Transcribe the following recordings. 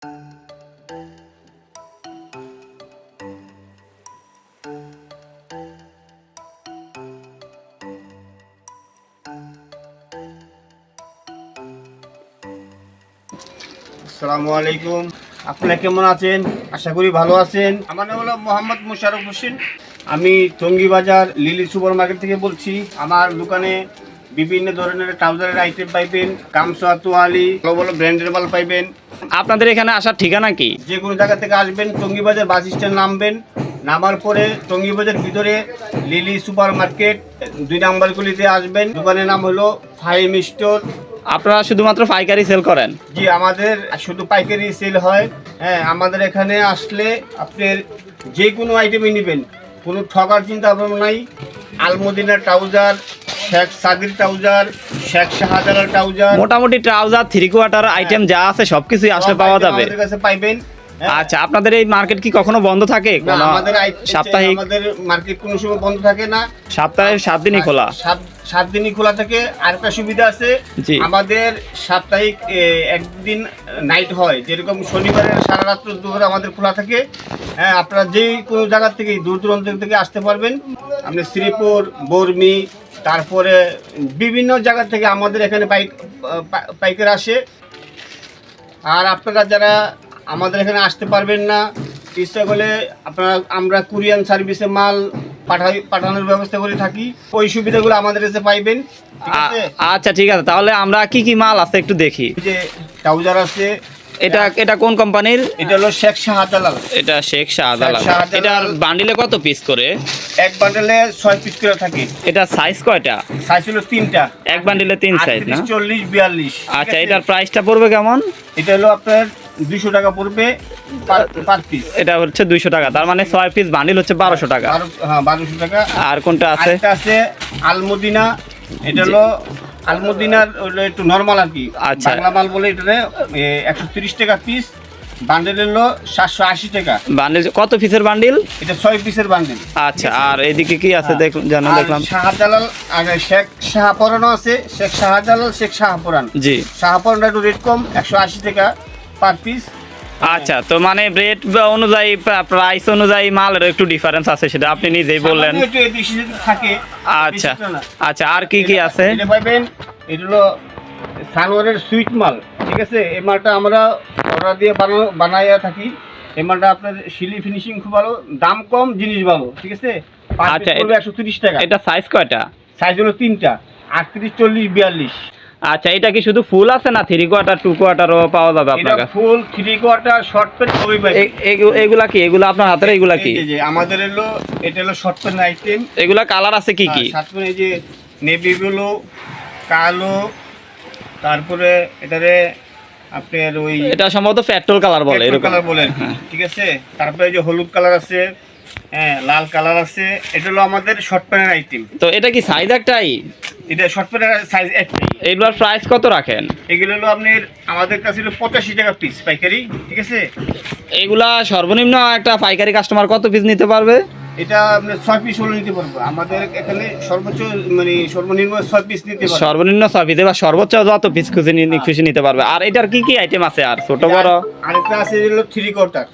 আসসালামু আলাইকুম, আপনারা কেমন আছেন? আশা করি ভালো আছেন। আমার নাম হলো মোহাম্মদ মোশাররফ হোসেন। আমি টঙ্গী বাজার লিলি সুপার মার্কেট থেকে বলছি। আমার দোকানে বিভিন্ন ধরনের ট্রাউজারের আইটেম পাইবেন, গামছা, তোয়ালি, ভালো ভালো ব্র্যান্ডের মাল পাইবেন। আপনাদের এখানে আসার ঠিকানা কি? যে কোনো জায়গা থেকে আসবেন, টঙ্গী বাজার বাস স্ট্যান্ড নামবেন, নামার পরে টঙ্গী বাজার ভিতরে লিলি সুপার মার্কেট 2 নম্বর গলিতে আসবেন। দোকানের নাম হলো ফাইম স্টোর। আপনারা শুধুমাত্র পাইকারি সেল করেন? জি, আমাদের শুধু পাইকারি সেল হয়। হ্যাঁ, আমাদের এখানে আসলে আপনার যে কোনো আইটেমই নেবেন, কোনো ঠকার চিন্তা ভাবনা নাই। আলমদিনা ট্রাউজার, শেখ সাদির ট্রাউজার, শেখ শাহজালাল ট্রাউজার, মোটামুটি ট্রাউজার, 3/4 আইটেম যা আছে সবকিছুই আসলে পাওয়া যাবে। আমাদের কাছে পাইবেন। আচ্ছা, আপনাদের এই মার্কেট কি কখনো বন্ধ থাকে? না, আমাদের সাপ্তাহিক? আমাদের মার্কেট কোনো সময় বন্ধ থাকে না, সপ্তাহে 7 দিনই খোলা। 7 দিনই খোলা থাকে। আরেকটা সুবিধা আছে, আমাদের সাপ্তাহিক একদিন নাইট হয়, যেরকম শনিবারের সারা রাত্র দুপুরে আমাদের খোলা থাকে। হ্যাঁ, আপনারা যে কোনো জায়গা থেকে দূর দূরান্ত থেকে আসতে পারবেন। আপনি শ্রীপুর, বর্মি, তারপরে বিভিন্ন জায়গা থেকে আমাদের এখানে পাইকার আসে। আর আপনারা যারা আমাদের এখানে আসতে পারবেন না, ইচ্ছা করলে আমরা কুরিয়ান সার্ভিসে মাল পাঠানোর ব্যবস্থা করে থাকি। ওই সুবিধাগুলো আমাদের কাছে পাইবেন। আচ্ছা, ঠিক আছে। তাহলে আমরা কি কি মাল আছে একটু দেখি। যে ট্রাউজার আছে, এটা কোন কোম্পানির? এটা হলো শেখ শাহজালাল। এটা শেখ শাহজালাল। এটার বান্ডিলে কত পিস করে? এক বান্ডেলে 6 পিস করে থাকে। এটা সাইজ কয়টা? সাইজ হলো 3টা। এক বান্ডিলে 3 সাইজ না? 40, 42। আচ্ছা, এটার প্রাইসটা পড়বে কেমন? এটা হলো আপনার 200 টাকা পড়বে পার পিস। এটা হচ্ছে 200 টাকা, তার মানে 6 পিস বান্ডিল হচ্ছে 1200 টাকা। হ্যাঁ, 1200 টাকা। আর কোনটা আছে? এটা আছে আলমদিনা। এটা হলো আলমদিনার একটু নরমাল আর কি, বাংলা মাল বলে। এটা 130 টাকা পিস। বান্ডেল হলো 780 টাকা। বান্ডেল কত পিসের বান্ডিল? এটা 6 পিসের বান্ডেল। আচ্ছা, আর এদিকে কি আছে দেখলাম? শাহজালাল আর শেখ শাহপরানও আছে। শেখ শাহজালাল, শেখ শাহপরান। জি, শাহপরানটা একটু রেট কম, 180 টাকা পার পিস। আচ্ছা, তো মানে রেট অনুযায়ী, প্রাইস অনুযায়ী মালের একটু ডিফারেন্স আছে, সেটা আপনি নিজেই বললেন। থাকে। আচ্ছা আচ্ছা, আর কি কি আছে? এটা পাইবেন, এটা হলো সালোয়ারের সুইট মাল। ঠিক আছে, এই মালটা আমরা অর্ডার দিয়ে বানাইয়া থাকি। এই মালটা আপনার সিলি ফিনিশিং খুব ভালো, দাম কম, জিনিস ভালো। ঠিক আছে। আচ্ছা, 130 টাকা। এটা সাইজ কয়টা? সাইজ হলো 3টা, 38, 40, 42। আচ্ছা, এটা কি শুধু ফুল আছে না 3/4, 2/4ও পাওয়া যাবে আপনার কাছে? ফুল, 3/4, শর্ট প্যান্ট সবই পাবেন। এগুলা কি? এগুলা আপনার হাতের? এগুলা কি? এই যে আমাদের এটা হলো শর্ট প্যান্ট আইটেম। এগুলা কালার আছে কি কি? শর্ট প্যান্ট এই যে নেভি ব্লু, কালো, তারপরে এটারে আপনার ওই এটা সম্ভবত পেট্রোল কালার বলে, এরকম কালার বলে। ঠিক আছে। তারপরে এই যে হলুদ কালার আছে, হ্যাঁ, লাল কালার আছে। এটা হলো আমাদের শর্ট প্যান্টের আইটেম। তো এটা কি সাইজ একটাই? এটা শর্ট প্যান্টের সাইজ একটাই। এগুলোর প্রাইস কত রাখেন? এগুলো হলো আপনার আমাদের কাছে হলো 85 টাকা পিস পাইকারি। ঠিক আছে। এগুলা সর্বনিম্ন একটা পাইকারি কাস্টমার কত পিস নিতে পারবে? এটা আপনার 6 পিস হলে নিতে পারবো। আমাদের এখানে সর্বোচ্চ মানে সর্বনিম্ন 6 পিস নিতে পারবো। সর্বনিম্ন 6 পিস বা সর্বোচ্চ যত পিস খুশি নিতে পারবে। আর এটার কি কি আইটেম আছে? আর ছোট বড় আরেকটা আছে হলো 3/4।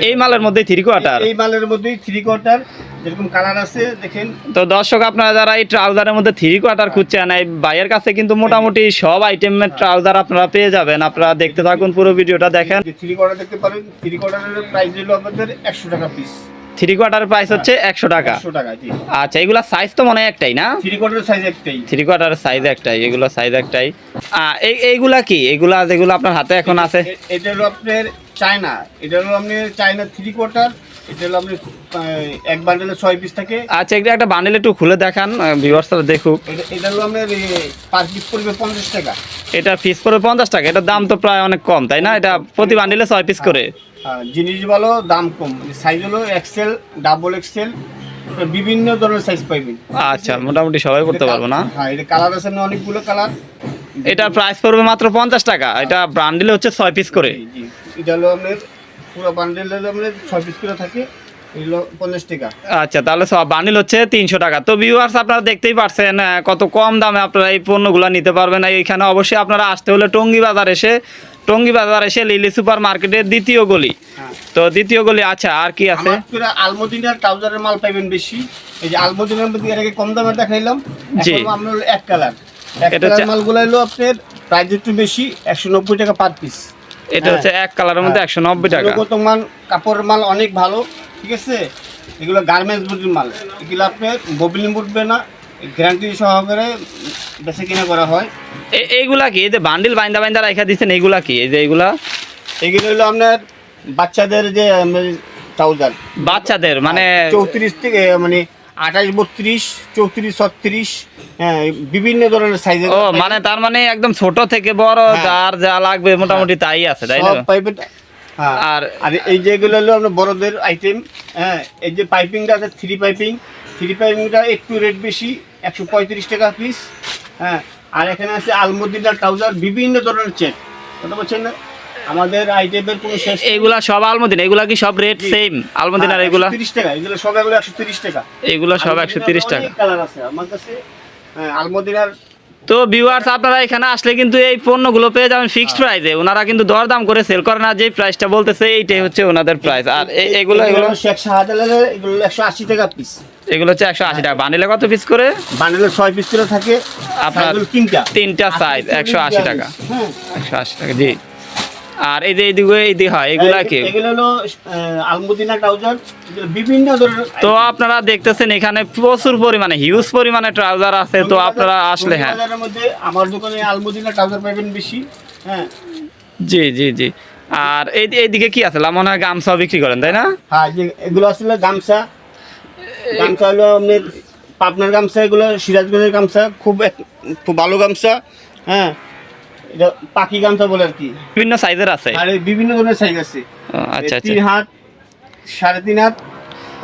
এই মালের মধ্যে 3/4? এই মালের মধ্যেই 3/4 যেরকম কালার আছে দেখেন। তো দর্শক, আপনারা যারা এই ট্রাউজারের মধ্যে 3/4 খুঁজছেন, এই ভাইয়ের কাছে কিন্তু মোটামুটি সব আইটেমের ট্রাউজার আপনারা পেয়ে যাবেন। আপনারা দেখতে থাকুন, পুরো ভিডিওটা দেখেন। 3/4 দেখতে পারেন। 3/4 প্রাইস হলো আমাদের 100 টাকা পিস। 3/4 প্রাইস হচ্ছে 100 টাকা। 100 টাকা, জি। আচ্ছা, এগুলা সাইজ তো মনে হয় একটাই না? 3/4 সাইজ একটাই। 3/4 সাইজ একটাই, এগুলো সাইজ একটাই। এইগুলা কি? এগুলা যেগুলো আপনার হাতে এখন আছে? এটা হলো আপনার চায়না। এটা হলো আপনার চায়না 3/4। এটা হলো আপনার এক বান্ডেলে 6 পিস থাকে। আচ্ছা, এটা একটা বান্ডেল একটু খুলে দেখান, ভিউয়ার্সরা দেখুক। এটা হলো আপনার পার পিস পড়বে 50 টাকা। এটা পিস পড়বে 50 টাকা। এটার দাম তো প্রায় অনেক কম, তাই না? এটা প্রতি বান্ডেলে 6 পিস করে। জিনিস ভালো, দাম কম। সাইজ হলো এক্সেল, ডাবল এক্সেল, বিভিন্ন ধরনের সাইজ পাইবেন। আচ্ছা, মোটামুটি সবাই করতে পারবো না? হ্যাঁ, এটা কালার আছে না, অনেকগুলো কালার। এটার প্রাইস পড়বে মাত্র 50 টাকা। এটা বান্ডেলে হচ্ছে 6 পিস করে। জি, এটা হলো আপনার পুরো বান্ডেল হলো আপনার 6 পিস করে থাকে। এগুলো 50 টাকা। আচ্ছা, তাহলে সব বান্ডিল হচ্ছে 300 টাকা। তো ভিউয়ার্স, আপনারা দেখতেই পারছেন কত কম দামে আপনারা এই পণ্যগুলো নিতে পারবেন। এইখানে অবশ্যই আপনারা আসতে হলে টঙ্গী বাজার এসে টঙ্গী বাজার এসে লিলি সুপার মার্কেটের দ্বিতীয় গলি। তো দ্বিতীয় গলি, আচ্ছা আর কি আছে? আলমদিনার ট্রাউজারের মাল পাইবেন বেশি। এই যে আলমদিনার মধ্যে এর আগে কম দামে দেখাইলাম, এখন আমরা হলো এক কালার মালগুলো হলো আপনার প্রাইস একটু বেশি, 190 টাকা পার পিস। এটা হচ্ছে এক কালারের মধ্যে 190 টাকা। মান কাপড়ের মাল অনেক ভালো, ঠিক আছে। এগুলো গার্মেন্টস বুটির মাল, এগুলো আপনার ববিলিং উঠবে না, গ্যারান্টি সহকারে বেশি কিনা করা হয়। এইগুলা কি? এই যে বান্ডিল বাইন্দা বাইন্দা রাখা দিচ্ছেন, এইগুলা কি? এই যে এগুলো হলো আপনার বাচ্চাদের যে ট্রাউজার, বাচ্চাদের মানে 34 থেকে মানে 28, 32, 34, 36, হ্যাঁ বিভিন্ন ধরনের সাইজের। ও মানে তার মানে একদম ছোট থেকে বড় যার যা লাগবে মোটামুটি তাই আছে, তাই না? সব পাইবেন। আর এই যেগুলো হলো আপনার বড়দের আইটেম, হ্যাঁ এই যে পাইপিংটা আছে, থ্রি পাইপিংটা একটু রেট বেশি, 135 টাকা পিস। হ্যাঁ আর এখানে আছে আলমদিনার ট্রাউজার, বিভিন্ন ধরনের চেক, কথা বলছেন না, আমাদের আইটেমের কোনো শেষ। এগুলা সব আলমদিনা, এগুলা কি সব রেট সেম আলমদিনার? এগুলা 30 টাকা, এগুলো সব 130 টাকা। এগুলো সব 130 টাকা। কালার আছে আমার কাছে, হ্যাঁ আলমদিনার। তো ভিউয়ার্স, আপনারা এখানে আসলে কিন্তু এই পণ্যগুলো পেয়ে যাবেন ফিক্সড প্রাইসে। ওনারা কিন্তু দরদাম করে সেল করে না, যে প্রাইসটা বলতেছে এইটাই হচ্ছে ওনাদের প্রাইস। আর এগুলো শেখ শাহজালালের এগুলো 180 টাকা পিস। এগুলো হচ্ছে 180 টাকা। বান্ডিলে কত পিস করে? বান্ডিলে 6 পিস করে থাকে আপনার, তিনটা সাইজ 180 টাকা। হ্যাঁ 180 টাকা, জি। আর এই যে এইদিকে হয় এগুলা কি? এগুলো হলো আলমদিনা ট্রাউজার, বিভিন্ন ধরনের। তো আপনারা দেখতেছেন এখানে প্রচুর পরিমাণে, হিউজ পরিমাণে ট্রাউজার আছে। তো আপনারা আসলে, হ্যাঁ বাজারের মধ্যে আমার দোকানে আলমদিনা ট্রাউজার পাবেন বেশি। হ্যাঁ জি জি জি। আর এইদিকে কি আছে? মনে হয় গামছা বিক্রি করেন, তাই না? হ্যাঁ এগুলো আসলে গামছা হলো আপনার পাবনার গামছা, এগুলো সিরাজগঞ্জের গামছা, খুব ভালো গামছা। হ্যাঁ এটা পাখি গামছা বলে আর কি। বিভিন্ন সাইজের আছে, আর বিভিন্ন ধরনের সাইজ আছে। আচ্ছা আচ্ছা। 3 হাত, 3.5 হাত,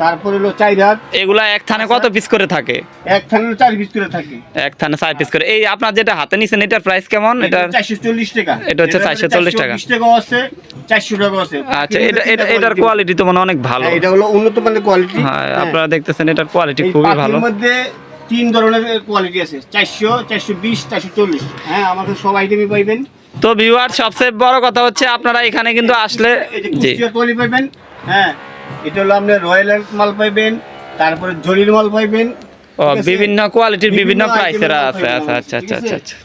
তারপরে হলো 4 হাত। এগুলা এক থানে কত পিস করে থাকে? এক থানে 4 পিস করে থাকে। এক থানে 4 পিস করে। এই আপনার যেটা হাতে নিছেন এটার প্রাইস কেমন? এটা 440 টাকা। এটা হচ্ছে 440 টাকা। 420 টাকা আছে, 400 টাকা আছে। আচ্ছা, এটার কোয়ালিটি তো মনে অনেক ভালো। এটা হলো উন্নত মানের কোয়ালিটি। হ্যাঁ আপনারা দেখতেছেন এটার কোয়ালিটি খুবই ভালো। এর মধ্যে 3 ধরনের কোয়ালিটি আছে, 400, 420, 440। হ্যাঁ আমাদের সব আইটেমই পাইবেন। তো ভিউয়ার, সবচেয়ে বড় কথা হচ্ছে আপনারা এখানে কিন্তু আসলে, জি কোয়ালিটি পাইবেন। হ্যাঁ এটা হলো আপনার রয়্যালের মাল পাইবেন, তারপরে জরির মাল পাইবেন। ও বিভিন্ন কোয়ালিটির বিভিন্ন প্রাইসের আছে। আচ্ছা আচ্ছা আচ্ছা আচ্ছা আচ্ছা।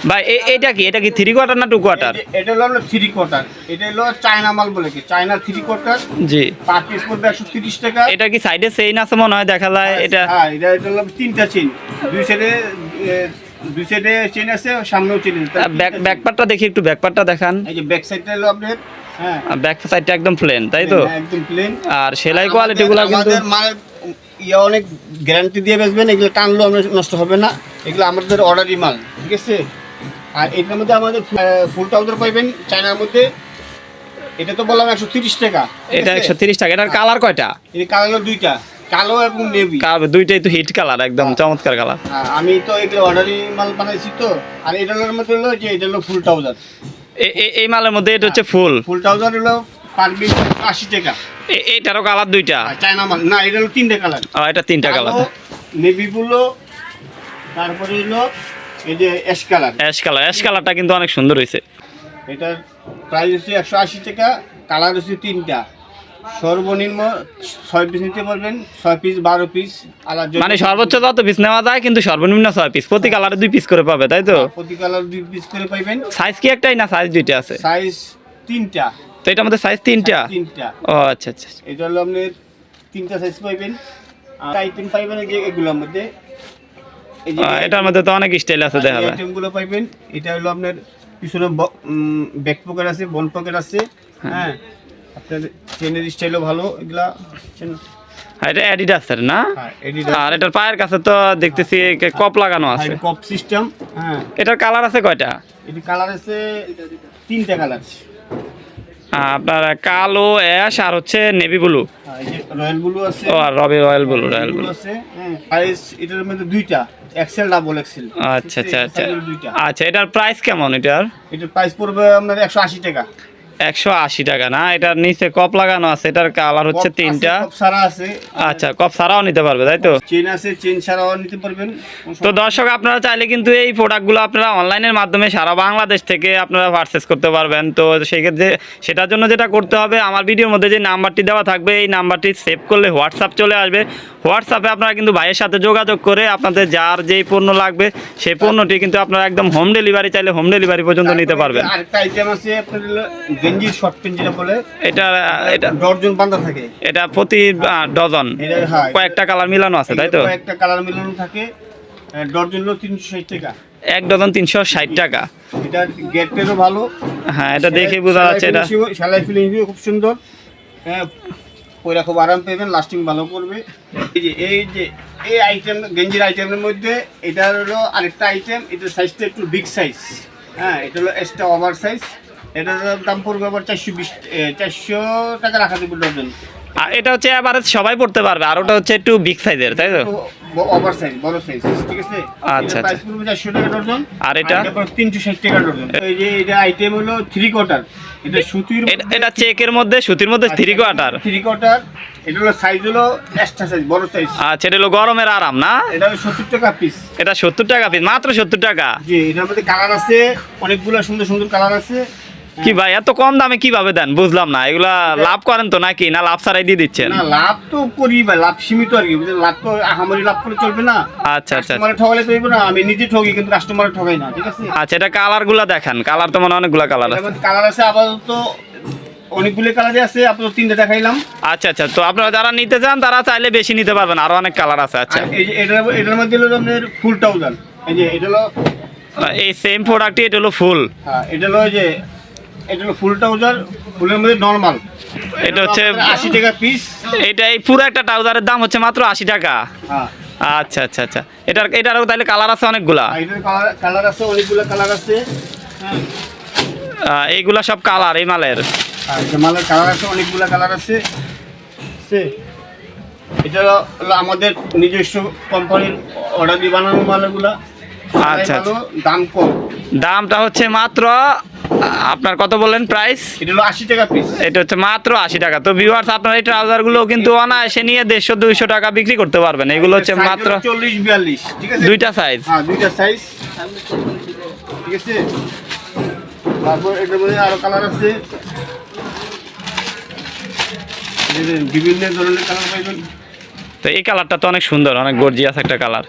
ভাই এটা কি 3 কোয়ার্টার না 2 কোয়ার্টার? এটা হলো 3 কোয়ার্টার। এটা হলো চায়না মাল বলে কি, চায়না 3 কোয়ার্টার। জি। পার পিস পড়বে 130 টাকা। এটা কি সাইডে চেইন আছে মনে হয়, দেখা যায় এটা? হ্যাঁ এটা হলো 3টা চেইন, দুই সাইডে চেইন আছে, সামনেও চেইন আছে। ব্যাক পার্টটা দেখি একটু, ব্যাক পার্টটা দেখান। এই যে ব্যাক সাইডটা হলো আপনার, হ্যাঁ ব্যাক সাইডটা একদম প্লেন, তাই তো? একদম প্লেন। আর সেলাই কোয়ালিটিগুলো কিন্তু আমাদের মাল অনেক গ্যারান্টি দিয়ে বেচবেন, এগুলো টানলো আমরা নষ্ট হবে না, এগুলো আমাদের অর্ডারি মাল, ঠিক আছে। আর এটার মধ্যে আমাদের ফুল ট্রাউজার পাইবেন চায়নার মধ্যে, এটা তো বললাম 130 টাকা। এটা 130 টাকা। এটার কালার কয়টা? এই কালার হলো 2টা, কালো এবং নেভি। দুইটাই তো হিট কালার, একদম চমৎকার কালার। আমি তো এগুলো অর্ডারি মাল বানাইছি তো। আর এটার মধ্যে হলো যে এটা হলো ফুল ট্রাউজার। এই মালের মধ্যে এটা হচ্ছে ফুল ট্রাউজার হলো পার পিস 80 টাকা। এটারও কালার 2টা? চায়না মাল না, এটা হলো 3টা কালার। এটা 3টা কালার, নেভি ব্লু, তারপরে হলো এই যে অ্যাশ কালার। অ্যাশ কালারটা কিন্তু অনেক সুন্দর হয়েছে। এটার প্রাইস হচ্ছে 180 টাকা। কালার হচ্ছে 3টা, সর্বনিম্ন 6 পিস নিতে পারবেন, 6 পিস 12 পিস আলাদা। মানে সর্বোচ্চ যত পিস নেওয়া যায়, কিন্তু সর্বনিম্ন 6 পিস। প্রতি কালারে 2 পিস করে পাবে, তাই তো? প্রতি কালার 2 পিস করে পাইবেন। সাইজ কি একটাই না সাইজ 2টা আছে? সাইজ 3টা। তো এটার মধ্যে সাইজ 3টা? 3টা। ও আচ্ছা আচ্ছা। এটা হলো আপনার 3টা সাইজ পাইবেন। আর আইটেম পাইবেন যে এগুলোর মধ্যে, এই যে এটার মধ্যে তো অনেক স্টাইল আছে, দেখা যায়। আইটেমগুলো পাইবেন। এটা হলো আপনার পিছনে ব্যাক পকেট আছে, বন পকেট আছে। হ্যাঁ আপনার চেনের স্টাইলও ভালো এগুলা। এটা অ্যাডিডাসের না? হ্যাঁ অ্যাডিডাস। আর এটার পায়ের কাছে তো দেখতেছি কপ লাগানো আছে, কপ সিস্টেম। হ্যাঁ এটার কালার আছে কয়টা? এর কালার আছে 3টা কালার। আপনার কালো, অ্যাশ আর হচ্ছে নেভি ব্লু। এই যে রয়্যাল ব্লু আছে। ও আর রয়্যাল ব্লু আছে। হ্যাঁ প্রাইস এটার মধ্যে 2টা, এক্সেল ডাবল এক্সেল। আচ্ছা আচ্ছা আচ্ছা। আচ্ছা এটার প্রাইস কেমন? এটার প্রাইস পড়বে আপনার 180 টাকা। 180 টাকা না, এটার নিচে কপ লাগানো আছে, এটার কালার হচ্ছে তিনটা। আচ্ছা, কপ ছাড়াও নিতে পারবে তাই তো? চেন আছে, চেন ছাড়াও নিতে পারবেন। তো দর্শক আপনারা চাইলে কিন্তু এই প্রোডাক্টগুলো আপনারা অনলাইনের মাধ্যমে সারা বাংলাদেশ থেকে আপনারা পারচেস করতে পারবেন। তো সেক্ষেত্রে সেটার জন্য যেটা করতে হবে, আমার ভিডিওর মধ্যে যে নাম্বারটি দেওয়া থাকবে এই নাম্বারটি সেভ করলে হোয়াটসঅ্যাপ চলে আসবে। হোয়াটসঅ্যাপে আপনারা কিন্তু ভাইয়ের সাথে যোগাযোগ করে আপনাদের যার যেই পণ্য লাগবে সেই পণ্যটি কিন্তু আপনারা একদম হোম ডেলিভারি চাইলে হোম ডেলিভারি পর্যন্ত নিতে পারবেন। আরেকটা আইটেম আছে আপনার গেঞ্জির শর্ট প্যান্ট যেটা বলে, এটা ডজন বাঁধা থাকে, এটা প্রতি ডজন কয়েকটা কালার মিলানো আছে তাই তো? কয়েকটা কালার মিলানো থাকে, ডজন হলো 360 টাকা, এক ডজন 360 টাকা। এটা গেটেরও ভালো, হ্যাঁ এটা দেখে বোঝা যাচ্ছে। এটা সেলাই ফিনিশিং খুব সুন্দর, হ্যাঁ পয়লা খুব আরাম পাবেন, লাস্টিং ভালো করবে। এই যে এই আইটেম গেঞ্জির আইটেমের মধ্যে এটা হলো আরেকটা আইটেম, এটার সাইজটা একটু বিগ সাইজ, হ্যাঁ এটা হলো এক্সট্রা ওভার সাইজ, এটার দাম পড়বে আবার 420 টাকা রাখা দেবে ডজন। আর এটা হচ্ছে এভারেজ সবাই পড়তে পারবে, আর ওটা হচ্ছে একটু বিগ সাইজের তাই তো? ওভার সাইজ, বড় সাইজ, ঠিক আছে। আচ্ছা প্রাইস পড়বে 400 টাকা ডজন। আর এটা 360 টাকা ডজন। এই যে এটা আইটেম হলো 3 কোয়ার্টার, এটা সুতির, এটা চেকের মধ্যে সুতির মধ্যে 3 কোয়ার্টার। এটা হলো সাইজ হলো এক্সট্রা সাইজ, বড় সাইজ। আচ্ছা, এটা হলো গরমের আরাম না? এটা হলো 70 টাকা পিস। এটা 70 টাকা পিস, মাত্র 70 টাকা। জি, এটার মধ্যে কালার আছে অনেকগুলো, সুন্দর সুন্দর কালার আছে। কি ভাই এত কম দামে কিভাবে দেন বুঝলাম না। এগুলা লাভ করেন তো নাকি, না লাভ ছাড়াই দিয়ে দিচ্ছেন? না, লাভ তো করি ভাই, লাভ সীমিত আর কি, লাভ তো আহামরি লাভ করে চলবে না। আচ্ছা আচ্ছা, কাস্টমারে ঠকালে তো হইবে না, আমি নিজে ঠকি কিন্তু কাস্টমারে ঠকাই না, ঠিক আছে। আচ্ছা, এটা কালারগুলো দেখেন, কালার তো মনে হয় অনেকগুলো কালার আছে। কালার আছে আপাতত অনেকগুলো কালারই আছে, আপাতত 3টা দেখাইলাম। আচ্ছা আচ্ছা, তো আপনারা যারা নিতে চান তারা চাইলে বেশি নিতে পারবেন, আরো অনেক কালার আছে। আচ্ছা, এই যে এটার মধ্যে হলো আপনার ফুল ট্রাউজার, এই যে এটা হলো এই সেম প্রোডাক্টই, এটা হলো ফুল। হ্যাঁ, এটা হলো যে এটা হলো ফুল ট্রাউজার, ফুলের মধ্যে নরমাল, এটা হচ্ছে 80 টাকা পিস। এটা এই পুরো একটা ট্রাউজারের দাম হচ্ছে মাত্র 80 টাকা। হ্যাঁ, আচ্ছা আচ্ছা আচ্ছা, এটারও তাহলে কালার আছে অনেকগুলা? এটার কালার আছে অনেকগুলো কালার আছে। হ্যাঁ, এইগুলা সব কালার এই মালের? আচ্ছা, মালের কালার আছে অনেকগুলো কালার আছে। এটা হলো আমাদের নিজস্ব কোম্পানির অর্ডার দিয়ে বানানো মালগুলা। আচ্ছা, দাম কম, দামটা হচ্ছে মাত্র আপনার কত বললেন প্রাইস? এটা হলো 80 টাকা পিস। এটা হচ্ছে মাত্র 80 টাকা। তো ভিউয়ার্স আপনারা এই ট্রাউজারগুলো কিন্তু অনায়াসে নিয়ে 150-200 টাকা বিক্রি করতে পারবেন। এগুলো হচ্ছে মাত্র 40-42, ঠিক আছে, দুইটা সাইজ। হ্যাঁ, দুইটা সাইজ, ঠিক আছে। তারপর এটার মধ্যে আরো কালার আছে, বিভিন্ন ধরনের কালার পাইবেন। তো এই কালারটা তো অনেক সুন্দর, অনেক গর্জিয়াস একটা কালার।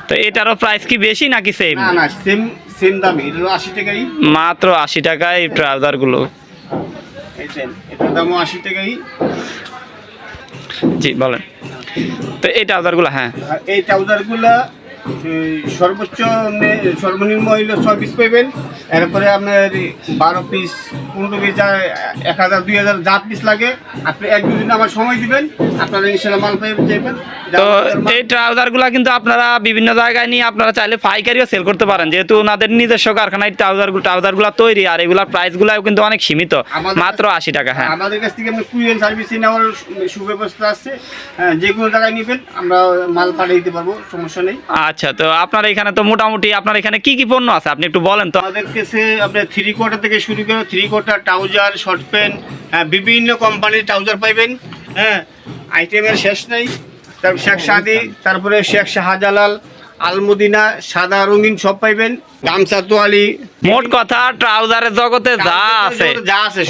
তো এটারও প্রাইস কি বেশি নাকি সেম? না না, সেম দামই, এটা হলো 80 টাকাই, মাত্র 80 টাকায় এই ট্রাউজারগুলো। এটার দামও 80 টাকাই। জি বলেন। তো এই ট্রাউজারগুলো, হ্যাঁ এই ট্রাউজারগুলা সর্বনিম্ন হইলে 6 পিস পাইবেন, এরপরে আপনার 12 পিস 15 পিস, 1000-2000 যা পিস লাগে আপনি 1-2 দিন আমার সময় দিবেন, আপনারা ইনশাআল্লাহ মাল পেয়ে যাবেন। তো এই ট্রাউজারগুলো কিন্তু আপনারা বিভিন্ন জায়গায় নিয়ে আপনারা চাইলে পাইকারিও সেল করতে পারেন, যেহেতু ওনাদের নিজস্ব কারখানায় ট্রাউজারগুলো তৈরি, আর এগুলোর প্রাইসগুলো কিন্তু অনেক সীমিত, মাত্র 80 টাকা। হ্যাঁ, আমাদের কাছ থেকে আপনি কুরিয়ার সার্ভিসে নেওয়ার সুব্যবস্থা আছে, যে কোনো জায়গায় নেবেন আমরা মাল পাঠিয়ে দিতে পারবো, সমস্যা নেই। আচ্ছা, তো আপনার এখানে তো মোটামুটি আপনার এখানে কি কি পণ্য আছে আপনি একটু বলেন তো। আমাদের কাছে আপনার 3 কোয়ার্টার থেকে শুরু করে 3 কোয়ার্টার, ট্রাউজার, শর্ট প্যান্ট, বিভিন্ন কোম্পানির ট্রাউজার পাইবেন। হ্যাঁ, আইটেমের শেষ নেই। তারপর শেখ সাদি, তারপরে শেখ শাহজালাল, আলমদিনা, সাদা রঙিন সব পাইবেন, গামছা, তোয়ালি, মোট কথা ট্রাউজারের জগতে যা আছে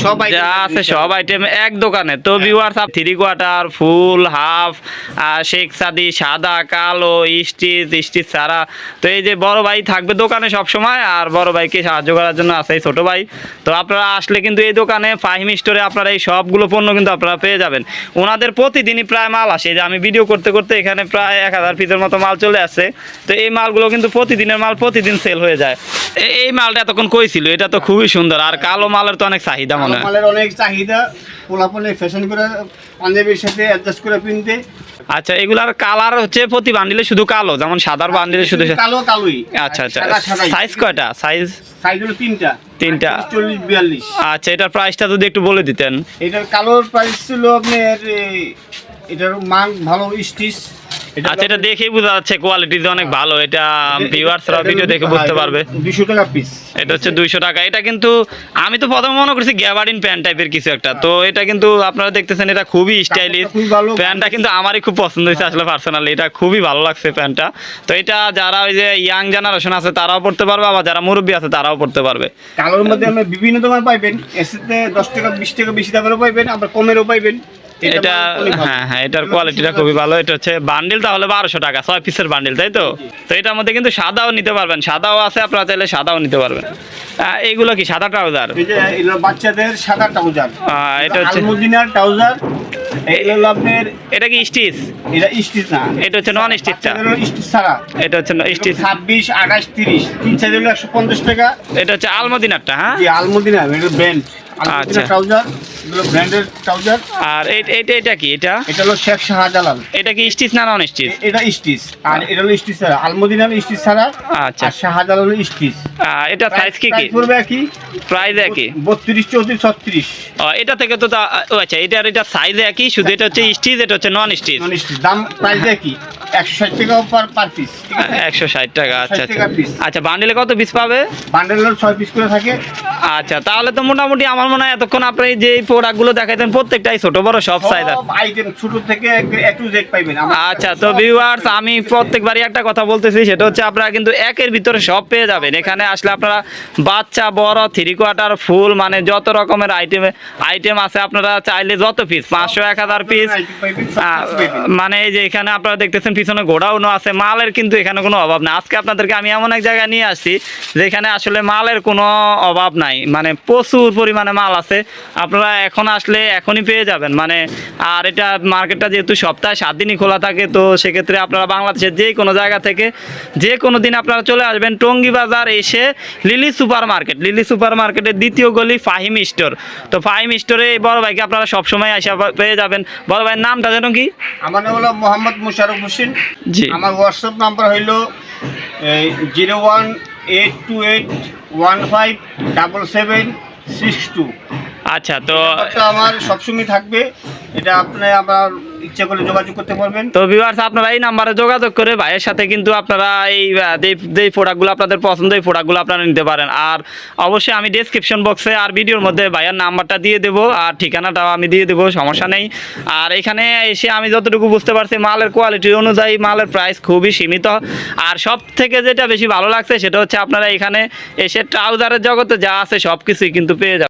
সব আইটেম এক দোকানে। তো ভিউয়ার্স, 3 কোয়ার্টার, ফুল, হাফ, শেখ সাদি, সাদা, কালো, স্টিচ ছাড়া। তো এই যে বড় ভাই থাকবে দোকানে সব সময়, আর বড় ভাইকে সাহায্য করার জন্য আছে এই ছোট ভাই। তো আপনারা আসলে কিন্তু এই দোকানে ফাহিম স্টোরে আপনারা এই সবগুলো পণ্য কিন্তু আপনারা পেয়ে যাবেন। ওনাদের প্রতিদিনই প্রায় মাল আসে, যে আমি ভিডিও করতে করতে এখানে প্রায় 1000 পিসের মতো মাল চলে আসছে। তো এই মালগুলো কিন্তু প্রতিদিনের মাল, প্রতিদিন সেল হয়ে যায়। এই মালটা এতক্ষণ কই ছিল? এটা তো খুবই সুন্দর, আর কালো মালের তো অনেক চাহিদা মনে হয়। মালের অনেক চাহিদা, পোলাপলে ফ্যাশন করে পাঞ্জাবির সাথে অ্যাডজাস্ট করে পিনতে। আচ্ছা, এগুলার কালার হচ্ছে প্রতি বান্ডিলে শুধু কালো, যেমন সাদার বান্ডিলে শুধু কালোই। আচ্ছা আচ্ছা, সাইজ কয়টা? সাইজ হলো 3টা। 40-42। আচ্ছা, এটার প্রাইসটা যদি একটু বলে দিতেন। এটার কালোর প্রাইস ছিল আপনার, এটার মান ভালো, স্টিচ আচ্ছা, এটা দেখেই বোঝা যাচ্ছে কোয়ালিটি অনেক ভালো। এটা ভিউয়ার্সরা ভিডিও দেখে বুঝতে পারবে। 200 টাকা পিস। এটা হচ্ছে 200 টাকা। এটা কিন্তু আমি তো প্রথমে মনে করছি গ্যাবার্ডিন প্যান্ট টাইপের কিছু একটা, তো এটা কিন্তু আপনারা দেখতেছেন এটা খুবই স্টাইলিশ প্যান্টটা, কিন্তু আমারই খুব পছন্দ হয়েছে আসলে পার্সোনালি, এটা খুবই ভালো লাগছে প্যান্টটা। তো এটা যারা ওই যে ইয়াং জেনারেশন আছে তারাও পড়তে পারবে, আবার যারা মুরব্বী আছে তারাও পড়তে পারবে। কালোর মধ্যে আমরা বিভিন্ন দামের পাইবেন, এসেতে 10 টাকা 20 টাকা বেশি দামেরও পাইবেন, আবার কমেরও পাইবেন। এটা হ্যাঁ, এটার কোয়ালিটিটা খুবই ভালো। এটা হচ্ছে বান্ডিল তাহলে 1200 টাকা, 6 পিসের বান্ডিল, তাই তো? তো এটার মধ্যে কিন্তু সাদাও নিতে পারবেন, সাদাও আছে, আপনারা চাইলে সাদাও নিতে পারবেন। এইগুলো কি সাদা ট্রাউজার? এই যে এগুলো বাচ্চাদের সাদা ট্রাউজার, এটা হচ্ছে আলমদিনার ট্রাউজার। এগুলো আপনার, এটা কি স্টিচ? এটা স্টিচ না, এটা হচ্ছে নন স্টিচটা। স্টিচ ছাড়া এটা হচ্ছে স্টিচ। 26, 28, 30 তিন সাইজ হলো 150 টাকা। এটা হচ্ছে আলমদিনারটা। হ্যাঁ, জি আলমদিনা, এটা ব্র্যান্ড আলমদিনা ট্রাউজার, এগুলো ব্র্যান্ডের ট্রাউজার। আর এটা কি? এটা হলো শেখ শাহজালাল। এটা কি স্টিচ না নন স্টিচ? এটা স্টিচ, আর এটা হলো স্টিচ ছাড়া। আলমদিনা হলো স্টিচ ছাড়া, আচ্ছা। আর শাহজালাল হলো স্টিচ। এটা সাইজ কি কি পড়বে একই, প্রাইস একই? 32, 34, 36। এটা থেকে তো আচ্ছা, এটা সাইজ একই, শুধু এটা হচ্ছে স্টিচ, এটা হচ্ছে নন স্টিচ। দাম প্রাইস একই, 160 টাকা পার পিস। 160 টাকা। আচ্ছা 160 টাকা পিস। আচ্ছা, বান্ডিলে কত পিস পাবে? বান্ডেলের 6 পিস করে থাকে। আচ্ছা, তাহলে তো মোটামুটি আমার মনে হয় এতক্ষণ আপনি যে প্রোডাক্টগুলো দেখাইতেন প্রত্যেকটাই ছোট বড় সব সাইজ আছে, আইটেম ছোট থেকে A to Z পাইবেন। আচ্ছা, তো ভিউয়ার্স আমি প্রত্যেকবারই একটা কথা বলতেছি, সেটা হচ্ছে আপনারা কিন্তু একের ভিতরে সব পেয়ে যাবেন। এখানে আসলে আপনারা বাচ্চা বড় 3 কোয়ার্টার ফুল মানে যত রকমের আইটেম আছে, আপনারা চাইলে যত পিস 500, 1000 পিস, মানে এই যে এখানে আপনারা দেখতেছেন পিছনে গোডাউনও আছে। মালের কিন্তু এখানে কোনো অভাব নাই। আজকে আপনাদেরকে আমি এমন এক জায়গায় নিয়ে আসছি যেখানে আসলে মালের কোনো অভাব নাই, মানে প্রচুর পরিমাণে মাল আছে। আপনারা এখন আসলে এখনই পেয়ে যাবেন মানে। আর এটা মার্কেটটা যেহেতু সপ্তাহে 7 দিনই খোলা থাকে, তো সেক্ষেত্রে আপনারা বাংলাদেশের যে কোনো জায়গা থেকে যে কোনো দিন আপনারা চলে আসবেন টঙ্গী বাজার এসে লিলি সুপার মার্কেটের দ্বিতীয় গলি ফাহিম স্টোর। তো ফাহিম স্টোরে বড় ভাইকে আপনারা সবসময় এসে পেয়ে যাবেন। বড় ভাইয়ের নামটা যেন কি? আমার নাম হলো মোহাম্মদ মুশারফ হোসেন। জি, আমার হোয়াটসঅ্যাপ নাম্বার হইল 01821515772। আচ্ছা, তো আমার সবসময় থাকবে, এটা আপনি আমার ইচ্ছা করলে যোগাযোগ করতে পারবেন। তো ভিউয়ার্স আপনারা এই নাম্বারে যোগাযোগ করে ভাইয়ের সাথে কিন্তু আপনারা এই যে প্রোডাক্টগুলো আপনাদের পছন্দ এই প্রোডাক্টগুলো আপনারা নিতে পারেন। আর অবশ্যই আমি ডেসক্রিপশন বক্সে আর ভিডিওর মধ্যে ভাইয়ের নাম্বারটা দিয়ে দেবো, আর ঠিকানাটাও আমি দিয়ে দেবো, সমস্যা নেই। আর এখানে এসে আমি যতটুকু বুঝতে পারছি মালের কোয়ালিটি অনুযায়ী মালের প্রাইস খুবই সীমিত। আর সব থেকে যেটা বেশি ভালো লাগছে সেটা হচ্ছে আপনারা এখানে এসে ট্রাউজারের জগতে যা আছে সব কিছুই কিন্তু পেয়ে যাবেন।